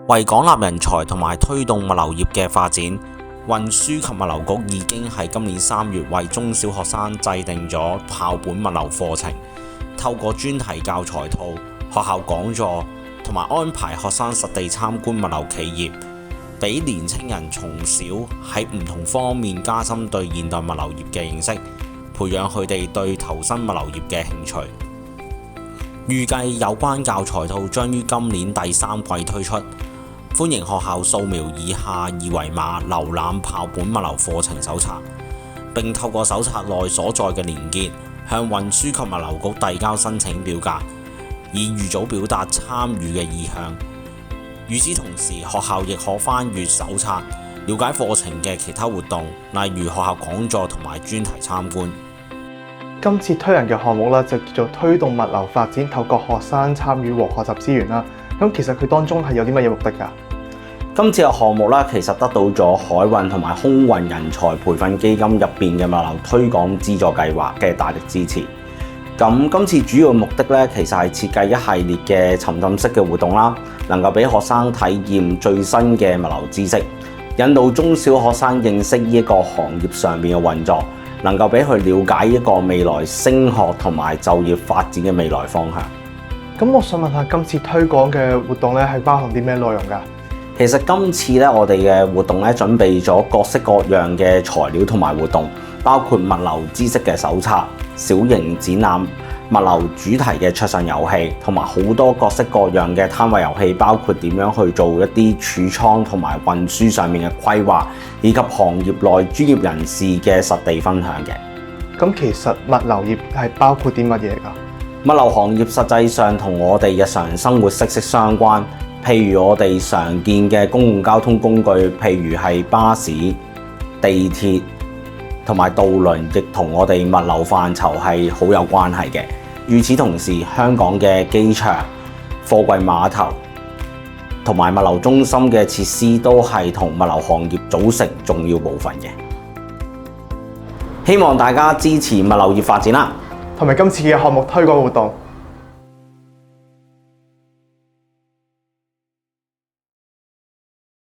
為廣納人才同埋推動物流業嘅發展，運輸及物流局已經喺今年3月為中小學生制定咗校本物流課程，透過專題教材套、學校講座同埋安排學生實地參觀物流企業，俾年青人從小喺唔同方面加深對現代物流業嘅認識，培養佢哋對投身物流業嘅興趣。預計有關教材套將於今年第3季推出，歡迎學校掃描以下二維碼瀏覽校本物流課程手冊，並透過手冊內所在嘅連結向運輸及物流局遞交申請表格，以預早表達參與嘅意向。與此同時，學校亦可翻閱手冊，了解課程嘅其他活動，例如學校講座同埋專題參觀。今次推行嘅項目咧就叫做推動物流發展，透過學生參與和學習資源啦。咁其實佢當中係有啲乜嘢目的㗎？今次嘅項目咧，其實得到咗海運同埋空運人才培訓基金入邊嘅物流推廣資助計劃嘅大力支持。咁今次主要目的咧，其實係設計一系列嘅沉浸式嘅活動啦，能夠俾學生體驗最新嘅物流知識，引導中小學生認識呢一個行業上面嘅運作，能夠俾佢了解一個未來升學同埋就業發展嘅未來方向。咁我想問下，今次推廣嘅活動咧係包含啲咩內容㗎？其實今次咧，我哋嘅活動咧準備咗各式各樣嘅材料同埋活動，包括物流知識嘅手冊、小型展覽、物流主題嘅桌上遊戲，同埋好多各式各樣嘅攤位遊戲，包括點樣去做一啲儲倉同埋運輸上面嘅規劃，以及行業內專業人士嘅實地分享嘅。咁其實物流業係包括啲乜嘢㗎？物流行業實際上同我哋日常生活息息相關。譬如我哋常見嘅公共交通工具，譬如係巴士、地鐵同埋渡輪，亦同我哋物流範疇係好有關係嘅。與此同時，香港嘅機場、貨櫃碼頭同埋物流中心嘅設施都係同物流行業組成重要部分嘅。希望大家支持物流業發展啦，同埋今次嘅項目推廣活動。